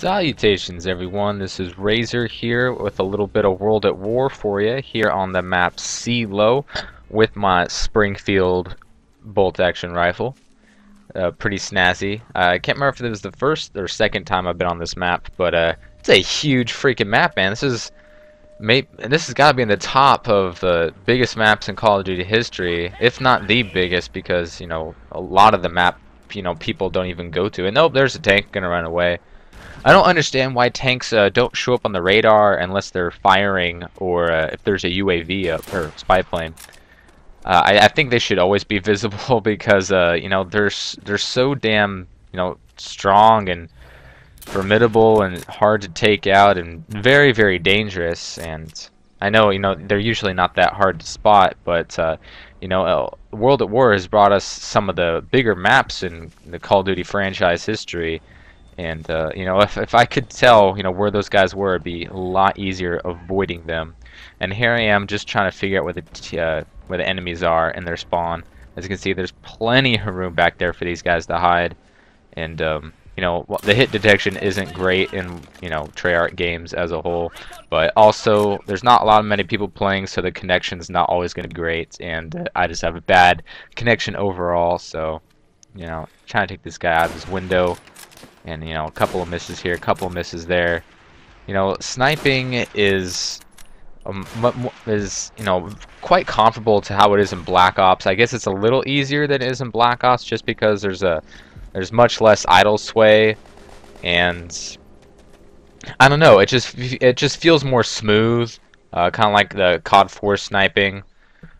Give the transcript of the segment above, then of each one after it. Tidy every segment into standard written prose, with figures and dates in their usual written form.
Salutations everyone, this is Razor here with a little bit of World at War for you here on the map Seelow with my Springfield bolt action rifle. Pretty snazzy. I can't remember if it was the first or second time I've been on this map, but it's a huge freaking map, man. This has got to be in the top of the biggest maps in Call of Duty history, if not the biggest, because a lot of the map people don't even go to. And nope, there's a tank gonna run away. I don't understand why tanks don't show up on the radar unless they're firing or if there's a UAV up or spy plane. I think they should always be visible because they're so damn strong and formidable and hard to take out and very, very dangerous. And I know they're usually not that hard to spot, but World at War has brought us some of the bigger maps in the Call of Duty franchise history. And if I could tell where those guys were, it'd be a lot easier avoiding them. And here I am just trying to figure out where the enemies are in their spawn. As you can see, there's plenty of room back there for these guys to hide. And the hit detection isn't great in Treyarch games as a whole, but also there's not a lot of many people playing, so the connection's not always going to be great. And I just have a bad connection overall, so trying to take this guy out of his window. And a couple of misses here, a couple of misses there. Sniping is quite comparable to how it is in Black Ops. I guess it's a little easier than it is in Black Ops, just because there's much less idle sway, and I don't know. It just feels more smooth, kind of like the COD 4 sniping,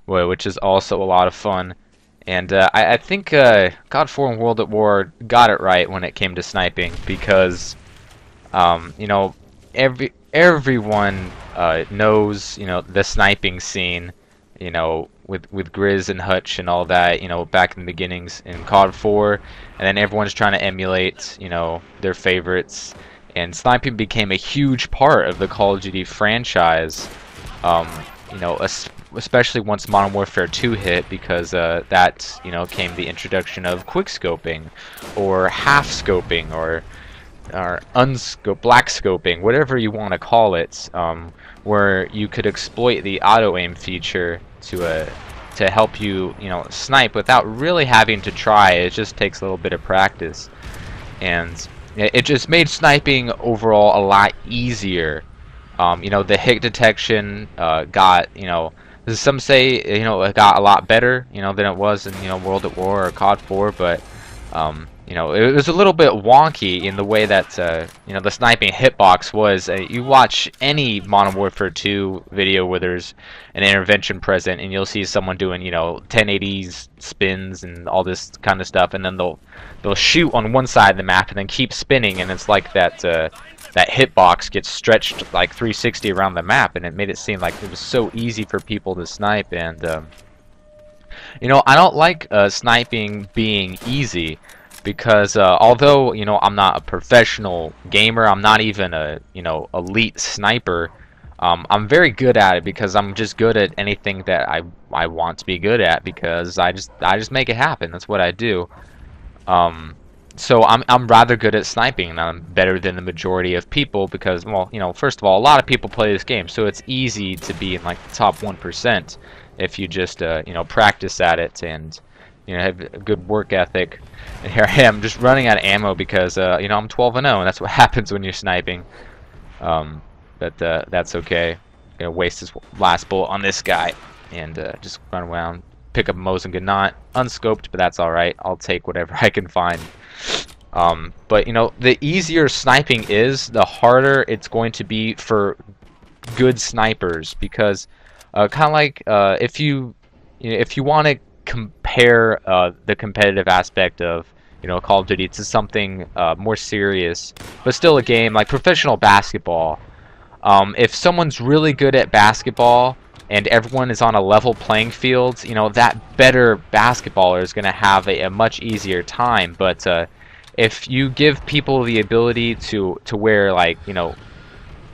which is also a lot of fun. And I think COD 4 and World at War got it right when it came to sniping, because everyone knows the sniping scene, with Grizz and Hutch and all that, back in the beginnings in COD 4, and then everyone's trying to emulate their favorites, and sniping became a huge part of the Call of Duty franchise. Especially once Modern Warfare 2 hit, because that came the introduction of quick scoping or half scoping or black scoping, whatever you want to call it, where you could exploit the auto aim feature to help you snipe without really having to try. It just takes a little bit of practice, and it just made sniping overall a lot easier. The hit detection got some say it got a lot better than it was in World at War or COD 4, but it was a little bit wonky in the way that the sniping hitbox was. You watch any Modern Warfare 2 video where there's an intervention present, and you'll see someone doing 1080s spins and all this kind of stuff, and then they'll shoot on one side of the map and then keep spinning, and it's like that hitbox gets stretched like 360 around the map, and it made it seem like it was so easy for people to snipe. And I don't like sniping being easy, because although I'm not a professional gamer, I'm not even a elite sniper, I'm very good at it because I'm just good at anything that I want to be good at, because I just make it happen. That's what I do. So I'm rather good at sniping, and I'm better than the majority of people, because, well, first of all, a lot of people play this game, so it's easy to be in like the top 1% if you just practice at it and have a good work ethic. And here I am just running out of ammo because I'm 12-0, and that's what happens when you're sniping. But that's okay. I'm gonna waste this last bullet on this guy and just run around, pick up Mosin Gnat, unscoped, but that's alright. I'll take whatever I can find. But the easier sniping is, the harder it's going to be for good snipers, because kind of like if you want to compare the competitive aspect of Call of Duty to something more serious but still a game, like professional basketball. If someone's really good at basketball and everyone is on a level playing field, that better basketballer is going to have a much easier time. But if you give people the ability to wear, like,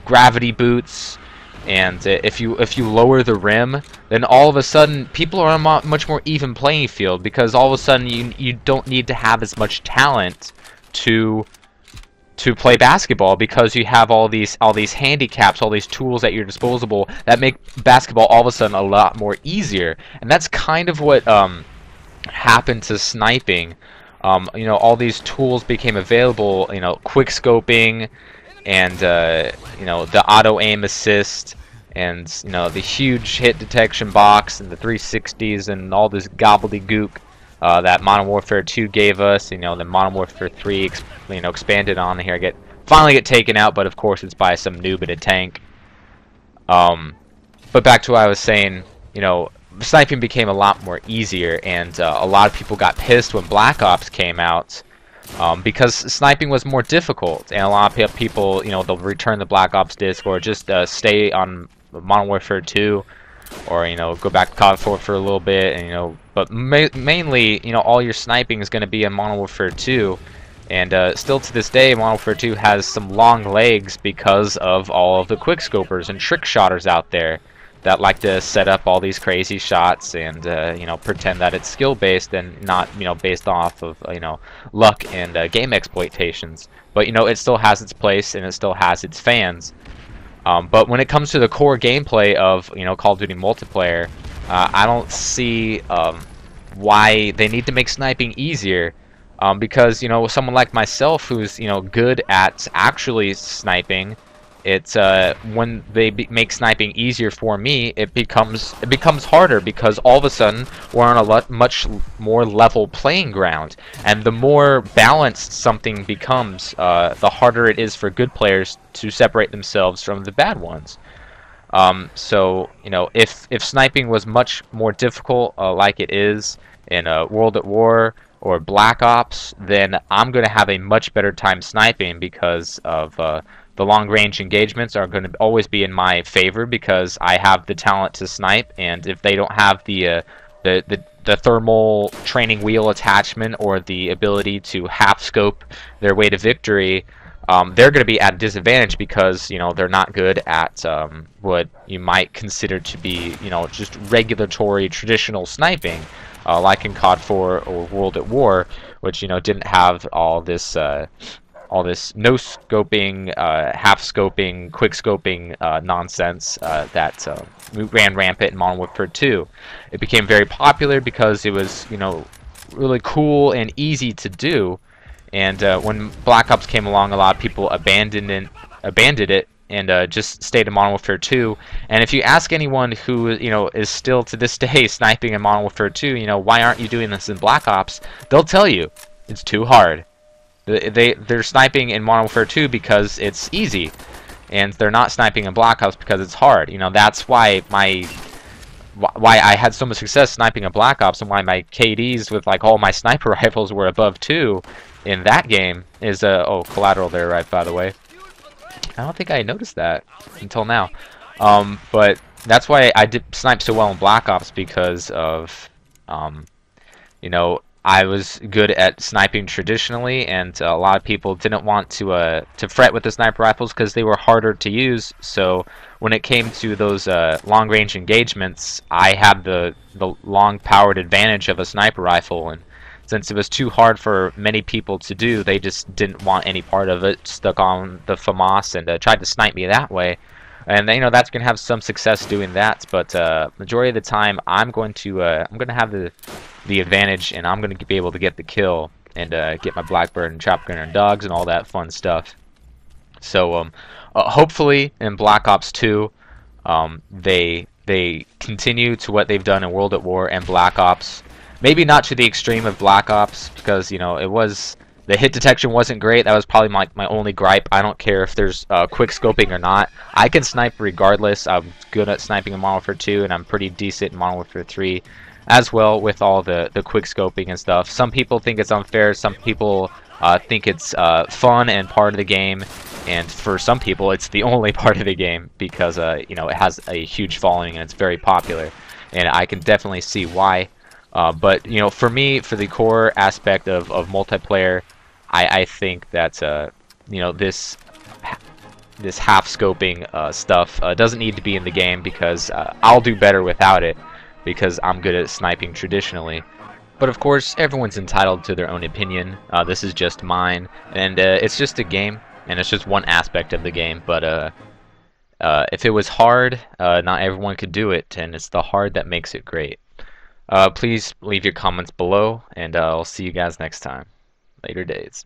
gravity boots, and if you lower the rim, then all of a sudden people are on a much more even playing field, because all of a sudden you don't need to have as much talent to to play basketball, because you have all these handicaps, all these tools at your disposal that make basketball all of a sudden a lot more easier. And that's kind of what happened to sniping. You know, all these tools became available. You know, quick scoping, and you know, the auto aim assist, and you know, the huge hit detection box, and the 360s, and all this gobbledygook that Modern Warfare 2 gave us. You know, the Modern Warfare 3 you know, expanded on here. Finally get taken out, but of course it's by some noob in a tank. But back to what I was saying. You know, sniping became a lot more easier, and a lot of people got pissed when Black Ops came out, because sniping was more difficult, and a lot of people, you know, they'll return the Black Ops disc, or just stay on Modern Warfare 2, or you know, go back to COD 4 for a little bit, and you know, but mainly, you know, all your sniping is going to be in Modern Warfare 2, and still to this day, Modern Warfare 2 has some long legs because of all of the quickscopers and trick shotters out there that like to set up all these crazy shots and you know, pretend that it's skill based and not, you know, based off of, you know, luck and game exploitations. But you know, it still has its place and it still has its fans. But when it comes to the core gameplay of, you know, Call of Duty multiplayer, I don't see why they need to make sniping easier. Because, you know, someone like myself who's, you know, good at actually sniping, it's when they make sniping easier for me, it becomes harder, because all of a sudden we're on a much more level playing ground, and the more balanced something becomes, the harder it is for good players to separate themselves from the bad ones. So you know, if sniping was much more difficult, like it is in World at War or Black Ops, then I'm going to have a much better time sniping, because of the long-range engagements are going to always be in my favor, because I have the talent to snipe, and if they don't have the thermal training wheel attachment or the ability to half scope their way to victory, they're going to be at a disadvantage, because you know, they're not good at what you might consider to be, you know, just regulatory traditional sniping, like in COD 4 or World at War, which, you know, didn't have all this no scoping, half scoping, quick scoping nonsense that ran rampant in Modern Warfare 2. It became very popular because it was, you know, really cool and easy to do. And when Black Ops came along, a lot of people abandoned it and just stayed in Modern Warfare 2. And if you ask anyone who, you know, is still to this day sniping in Modern Warfare 2, you know, why aren't you doing this in Black Ops? They'll tell you it's too hard. They're sniping in Modern Warfare 2 because it's easy, and they're not sniping in Black Ops because it's hard. You know, that's why I had so much success sniping in Black Ops, and why my KDs with like all my sniper rifles were above 2 in that game is oh, collateral there, right, by the way. I don't think I noticed that until now. But that's why I did snipe so well in Black Ops, because of you know, I was good at sniping traditionally, and a lot of people didn't want to fret with the sniper rifles because they were harder to use. So when it came to those long-range engagements, I had the long-powered advantage of a sniper rifle, and since it was too hard for many people to do, they just didn't want any part of it, stuck on the FAMAS and tried to snipe me that way. And you know, that's gonna have some success doing that, but majority of the time I'm gonna have the advantage, and I'm gonna be able to get the kill and get my Blackbird and Chopper and dogs and all that fun stuff. So hopefully in Black Ops 2, they continue to what they've done in World at War and Black Ops. Maybe not to the extreme of Black Ops, because you know, the hit detection wasn't great. That was probably my only gripe. I don't care if there's quick scoping or not. I can snipe regardless. I'm good at sniping in Modern Warfare 2, and I'm pretty decent in Modern Warfare 3 as well, with all the quick scoping and stuff. Some people think it's unfair. Some people think it's fun and part of the game. And for some people, it's the only part of the game, because you know, it has a huge following and it's very popular. And I can definitely see why. But you know, for me, for the core aspect of multiplayer, I think that you know, this half scoping stuff doesn't need to be in the game, because I'll do better without it, because I'm good at sniping traditionally. But of course, everyone's entitled to their own opinion. This is just mine, and it's just a game. and it's just one aspect of the game. But if it was hard, not everyone could do it, and it's the hard that makes it great. Please leave your comments below, and I'll see you guys next time. Later days.